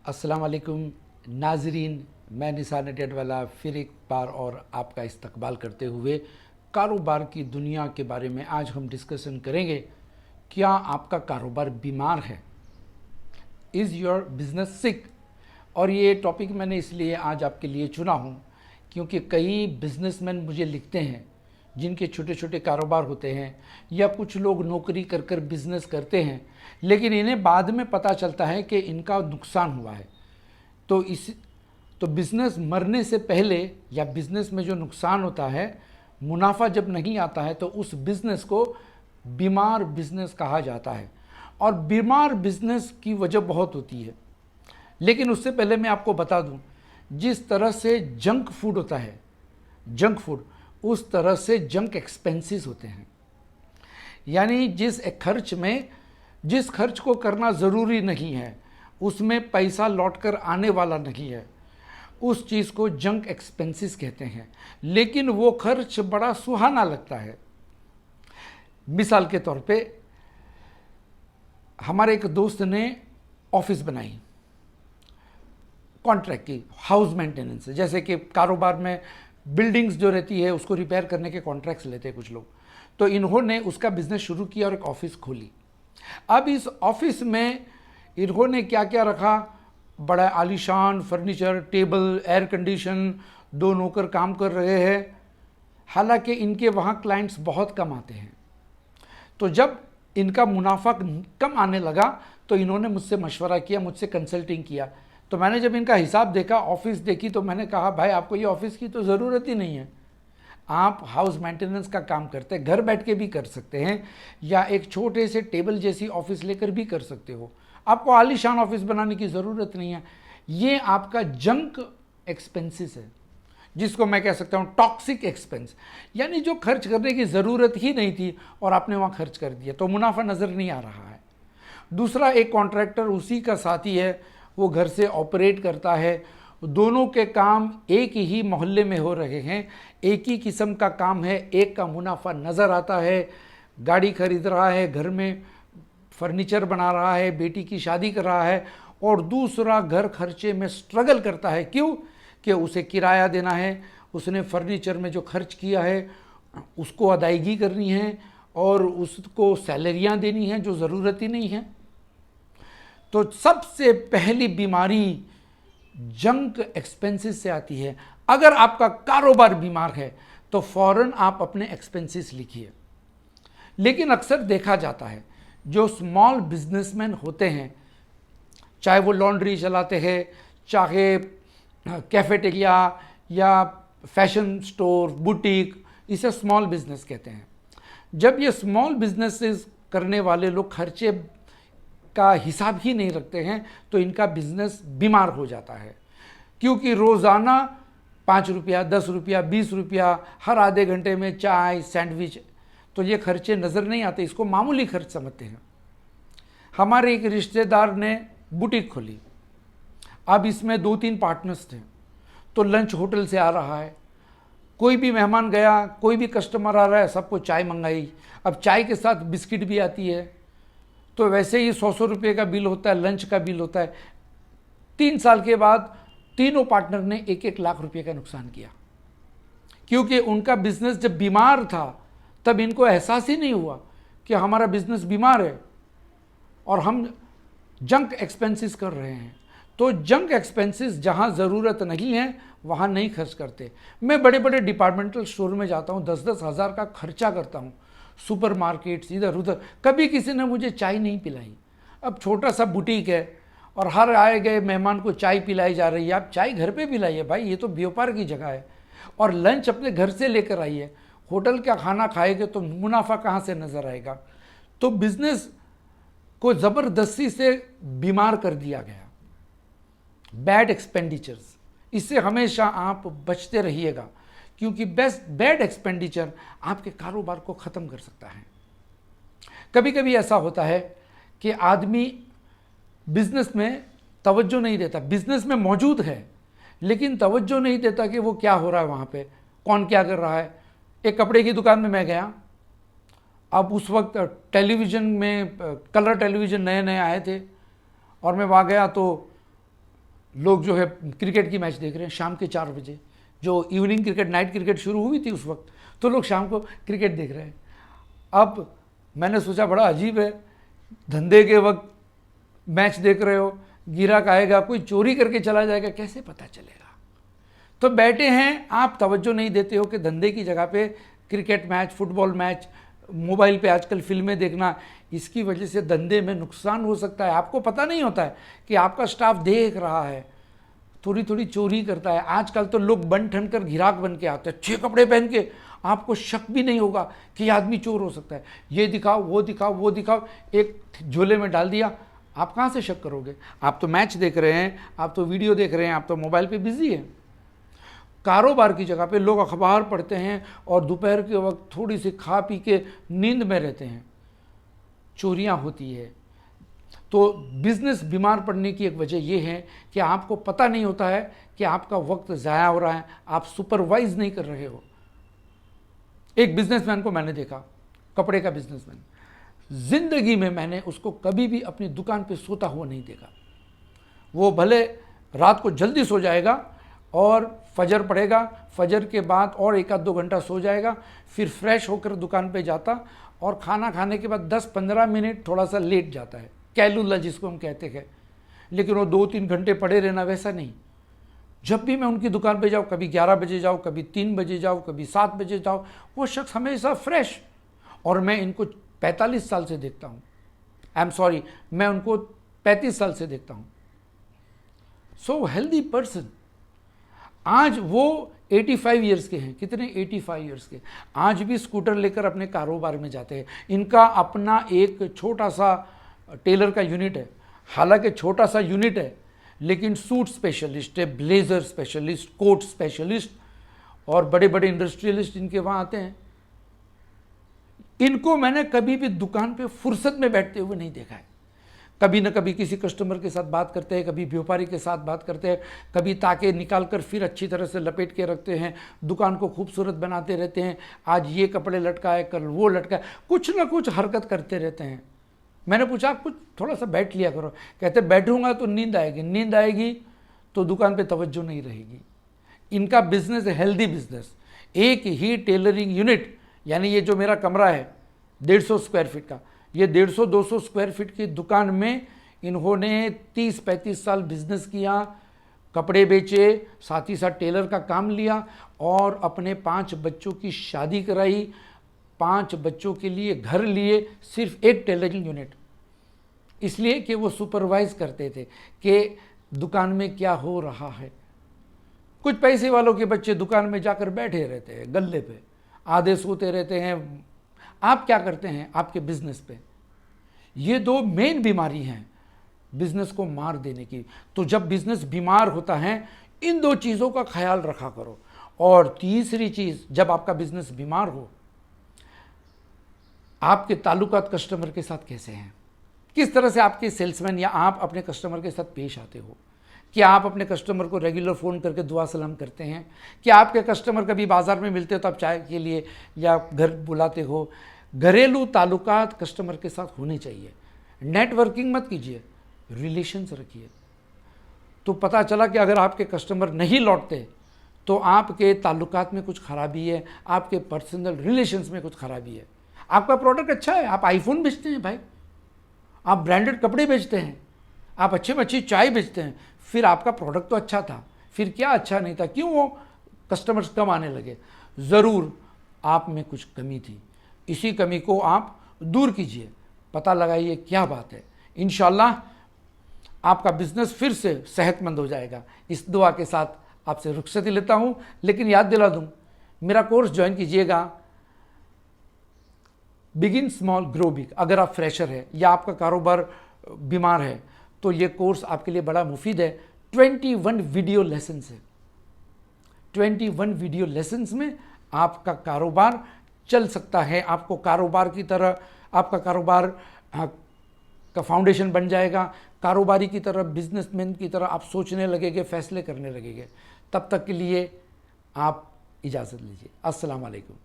अस्सलाम वालेकुम नाजरीन, मैं निसार नडियाडवाला फिर एक बार और आपका इस्तकबाल करते हुए कारोबार की दुनिया के बारे में आज हम डिस्कशन करेंगे। क्या आपका कारोबार बीमार है? इज़ योर बिजनेस सिक? और ये टॉपिक मैंने इसलिए आज आपके लिए चुना हूँ क्योंकि कई बिजनेसमैन मुझे लिखते हैं जिनके छोटे छोटे कारोबार होते हैं, या कुछ लोग नौकरी कर कर बिज़नेस करते हैं, लेकिन इन्हें बाद में पता चलता है कि इनका नुकसान हुआ है। तो बिज़नेस मरने से पहले या बिज़नेस में जो नुकसान होता है, मुनाफा जब नहीं आता है, तो उस बिज़नेस को बीमार बिज़नेस कहा जाता है। और बीमार बिज़नेस की वजह बहुत होती है, लेकिन उससे पहले मैं आपको बता दूं, जिस तरह से जंक फूड होता है, जंक फूड, उस तरह से जंक एक्सपेंसेस होते हैं। यानी जिस खर्च को करना ज़रूरी नहीं है, उसमें पैसा लौटकर आने वाला नहीं है, उस चीज़ को जंक एक्सपेंसेस कहते हैं। लेकिन वो खर्च बड़ा सुहाना लगता है। मिसाल के तौर पे हमारे एक दोस्त ने ऑफिस बनाई कॉन्ट्रैक्ट की, हाउस मेंटेनेंस, जैसे कि कारोबार में बिल्डिंग्स जो रहती है उसको रिपेयर करने के कॉन्ट्रैक्ट्स लेते हैं कुछ लोग। तो इन्होंने उसका बिजनेस शुरू किया और एक ऑफिस खोली। अब इस ऑफिस में इन्होंने क्या क्या रखा? बड़ा आलीशान फर्नीचर, टेबल, एयर कंडीशन, 2 नौकर काम कर रहे हैं। हालांकि इनके वहाँ क्लाइंट्स बहुत कम आते हैं। तो जब इनका मुनाफा कम आने लगा तो इन्होंने मुझसे मशवरा किया, मुझसे कंसल्टिंग किया। तो मैंने जब इनका हिसाब देखा, ऑफिस देखी, तो मैंने कहा भाई आपको ये ऑफिस की तो ज़रूरत ही नहीं है। आप हाउस मेंटेनेंस का काम करते हैं, घर बैठ के भी कर सकते हैं, या एक छोटे से टेबल जैसी ऑफिस लेकर भी कर सकते हो। आपको आलीशान ऑफिस बनाने की ज़रूरत नहीं है। ये आपका जंक एक्सपेंसेस है, जिसको मैं कह सकता हूँ टॉक्सिक एक्सपेंस, यानी जो खर्च करने की ज़रूरत ही नहीं थी और आपने वहाँ खर्च कर दिया, तो मुनाफा नज़र नहीं आ रहा है। दूसरा, एक कॉन्ट्रैक्टर उसी का साथी है, वो घर से ऑपरेट करता है, दोनों के काम एक ही मोहल्ले में हो रहे हैं, एक ही किस्म का काम है, एक का मुनाफा नज़र आता है, गाड़ी खरीद रहा है, घर में फर्नीचर बना रहा है, बेटी की शादी कर रहा है, और दूसरा घर खर्चे में स्ट्रगल करता है। क्यों? कि उसे किराया देना है, उसने फर्नीचर में जो खर्च किया है उसको अदायगी करनी है, और उसको सैलरियां देनी हैं जो ज़रूरत ही नहीं है। तो सबसे पहली बीमारी जंक एक्सपेंसेस से आती है। अगर आपका कारोबार बीमार है तो फौरन आप अपने एक्सपेंसेस लिखिए। लेकिन अक्सर देखा जाता है जो स्मॉल बिजनेसमैन होते हैं, चाहे वो लॉन्ड्री चलाते हैं, चाहे कैफेटेरिया या फैशन स्टोर, बुटीक, इसे स्मॉल बिजनेस कहते हैं। जब ये स्मॉल बिजनेसेस करने वाले लोग खर्चे का हिसाब ही नहीं रखते हैं तो इनका बिजनेस बीमार हो जाता है। क्योंकि रोज़ाना 5 रुपया, 10 रुपया, 20 रुपया, हर आधे घंटे में चाय, सैंडविच, तो ये खर्चे नज़र नहीं आते, इसको मामूली खर्च समझते हैं। हमारे एक रिश्तेदार ने बुटीक खोली। अब इसमें 2-3 पार्टनर्स थे। तो लंच होटल से आ रहा है, कोई भी मेहमान गया, कोई भी कस्टमर आ रहा है, सबको चाय मंगाई। अब चाय के साथ बिस्किट भी आती है, तो वैसे ही 100 रुपये का बिल होता है, लंच का बिल होता है। 3 साल के बाद तीनों पार्टनर ने 1-1 लाख रुपये का नुकसान किया। क्योंकि उनका बिजनेस जब बीमार था तब इनको एहसास ही नहीं हुआ कि हमारा बिजनेस बीमार है और हम जंक एक्सपेंसेस कर रहे हैं। तो जंक एक्सपेंसेस जहाँ ज़रूरत नहीं है वहाँ नहीं खर्च करते। मैं बड़े बड़े डिपार्टमेंटल स्टोर में जाता हूँ, 10-10 हज़ार का खर्चा करता हूँ, सुपर मार्केट्स इधर उधर, कभी किसी ने मुझे चाय नहीं पिलाई। अब छोटा सा बुटीक है और हर आए गए मेहमान को चाय पिलाई जा रही है। आप चाय घर पे पिलाइए भाई, ये तो व्यापार की जगह है। और लंच अपने घर से लेकर आइए। होटल का खाना खाएंगे तो मुनाफा कहाँ से नज़र आएगा? तो बिजनेस को ज़बरदस्ती से बीमार कर दिया गया, बैड एक्सपेंडिचर्स। इससे हमेशा आप बचते रहिएगा, क्योंकि बैड एक्सपेंडिचर आपके कारोबार को ख़त्म कर सकता है। कभी कभी ऐसा होता है कि आदमी बिजनेस में तवज्जो नहीं देता, बिजनेस में मौजूद है लेकिन तवज्जो नहीं देता कि वो क्या हो रहा है, वहाँ पे कौन क्या कर रहा है। एक कपड़े की दुकान में मैं गया, अब उस वक्त टेलीविज़न में कलर टेलीविज़न नए नए आए थे, और मैं वहाँ गया तो लोग जो है क्रिकेट की मैच देख रहे हैं शाम के 4 बजे, जो इवनिंग क्रिकेट, नाइट क्रिकेट शुरू हुई थी उस वक्त, तो लोग शाम को क्रिकेट देख रहे हैं। अब मैंने सोचा बड़ा अजीब है, धंधे के वक्त मैच देख रहे हो, गिराक आएगा, कोई चोरी करके चला जाएगा, कैसे पता चलेगा। तो बैठे हैं, आप तवज्जो नहीं देते हो कि धंधे की जगह पे cricket match, football match, mobile पे आजकल फिल्में देखना, इसकी वजह से धंधे में नुकसान हो सकता है। आपको पता नहीं होता है कि आपका स्टाफ देख रहा है, थोड़ी थोड़ी चोरी करता है। आजकल तो लोग बन ठन कर घिराक बन के आते हैं, अच्छे कपड़े पहन के, आपको शक भी नहीं होगा कि ये आदमी चोर हो सकता है। ये दिखाओ, वो दिखाओ, वो दिखाओ, एक झोले में डाल दिया, आप कहाँ से शक करोगे। आप तो मैच देख रहे हैं, आप तो वीडियो देख रहे हैं, आप तो मोबाइल पे बिजी हैं। कारोबार की जगह पे लोग अखबार पढ़ते हैं और दोपहर के वक्त थोड़ी सी खा पी के नींद में रहते हैं, चोरियां होती है। तो बिजनेस बीमार पड़ने की एक वजह यह है कि आपको पता नहीं होता है कि आपका वक्त ज़ाया हो रहा है, आप सुपरवाइज नहीं कर रहे हो। एक बिजनेसमैन को मैंने देखा, कपड़े का बिजनेसमैन, जिंदगी में मैंने उसको कभी भी अपनी दुकान पे सोता हुआ नहीं देखा। वो भले रात को जल्दी सो जाएगा और फजर पड़ेगा, फजर के बाद और 1-2 घंटा सो जाएगा, फिर फ्रेश होकर दुकान पे जाता और खाना खाने के बाद 10-15 मिनट थोड़ा सा लेट जाता है, कैलुला जिसको हम कहते हैं। लेकिन वो 2-3 घंटे पड़े रहना, वैसा नहीं। जब भी मैं उनकी दुकान पे जाऊँ, कभी 11 बजे जाऊँ, कभी 3 बजे जाऊँ, कभी 7 बजे जाऊँ, वो शख्स हमेशा फ्रेश। और मैं इनको 45 साल से देखता हूँ, आई एम सॉरी, मैं उनको 35 साल से देखता हूँ। So healthy person. आज वो 85 ईयर्स के हैं, कितने, 85 ईयर्स के, आज भी स्कूटर लेकर अपने कारोबार में जाते हैं। इनका अपना एक छोटा सा टेलर का यूनिट है, हालांकि छोटा सा यूनिट है, लेकिन सूट स्पेशलिस्ट है, ब्लेजर स्पेशलिस्ट, कोट स्पेशलिस्ट, और बड़े बड़े इंडस्ट्रियलिस्ट इनके वहाँ आते हैं। इनको मैंने कभी भी दुकान पे फुर्सत में बैठते हुए नहीं देखा है। कभी न कभी किसी कस्टमर के साथ बात करते हैं, कभी व्यापारी के साथ बात करते हैं, कभी ताके निकाल कर फिर अच्छी तरह से लपेट के रखते हैं, दुकान को खूबसूरत बनाते रहते हैं। आज ये कपड़े लटकाए, कल वो लटकाए, कुछ ना कुछ हरकत करते रहते हैं। मैंने पूछा कुछ थोड़ा सा बैठ लिया करो, कहते बैठूंगा तो नींद आएगी, नींद आएगी तो दुकान पे तवज्जो नहीं रहेगी। इनका बिजनेस है हेल्दी बिजनेस। एक ही टेलरिंग यूनिट, यानी ये जो मेरा कमरा है 150 स्क्वायर फीट का, ये 150-200 स्क्वायर फीट की दुकान में इन्होंने 30-35 साल बिजनेस किया, कपड़े बेचे, साथ ही साथ टेलर का काम लिया और अपने 5 बच्चों की शादी कराई, 5 बच्चों के लिए घर लिए, सिर्फ एक टेलरिंग यूनिट। इसलिए कि वो सुपरवाइज करते थे कि दुकान में क्या हो रहा है। कुछ पैसे वालों के बच्चे दुकान में जाकर बैठे रहते हैं गल्ले पे, आधे सोते रहते हैं। आप क्या करते हैं आपके बिजनेस पे? ये 2 मेन बीमारी हैं बिजनेस को मार देने की। तो जब बिजनेस बीमार होता है, इन 2 चीज़ों का ख्याल रखा करो। और तीसरी चीज़, जब आपका बिजनेस बीमार हो, आपके ताल्लुकात कस्टमर के साथ कैसे हैं, किस तरह से आपके सेल्समैन या आप अपने कस्टमर के साथ पेश आते हो। क्या आप अपने कस्टमर को रेगुलर फ़ोन करके दुआ सलाम करते हैं? क्या आपके कस्टमर कभी बाज़ार में मिलते हो तो आप चाय के लिए या घर बुलाते हो? घरेलू ताल्लुकात कस्टमर के साथ होने चाहिए। नेटवर्किंग मत कीजिए, रिलेशंस रखिए। तो पता चला कि अगर आपके कस्टमर नहीं लौटते तो आपके ताल्लुकात में कुछ खराबी है, आपके पर्सनल रिलेशंस में कुछ खराबी है। आपका प्रोडक्ट अच्छा है, आप आईफोन बेचते हैं भाई, आप ब्रांडेड कपड़े बेचते हैं, आप अच्छे में अच्छी चाय बेचते हैं, फिर आपका प्रोडक्ट तो अच्छा था, फिर क्या अच्छा नहीं था, क्यों वो कस्टमर्स कम आने लगे? ज़रूर आप में कुछ कमी थी। इसी कमी को आप दूर कीजिए, पता लगाइए क्या बात है। इंशाल्लाह आपका बिजनेस फिर से सेहतमंद हो जाएगा। इस दुआ के साथ आपसे रुखसती लेता हूं, लेकिन याद दिला दूं, मेरा कोर्स ज्वाइन कीजिएगा, बिगिन स्मॉल ग्रो बिग। अगर आप फ्रेशर है या आपका कारोबार बीमार है तो ये कोर्स आपके लिए बड़ा मुफीद है। 21 वीडियो लेसन्स है। 21 वीडियो लेसन्स में आपका कारोबार चल सकता है। आपको कारोबार की तरह, आपका कारोबार का फाउंडेशन बन जाएगा। कारोबारी की तरह, बिजनेसमैन की तरह आप सोचने लगेंगे, फैसले करने लगेंगे। तब तक के लिए आप इजाज़त लीजिए। अस्सलाम वालेकुम।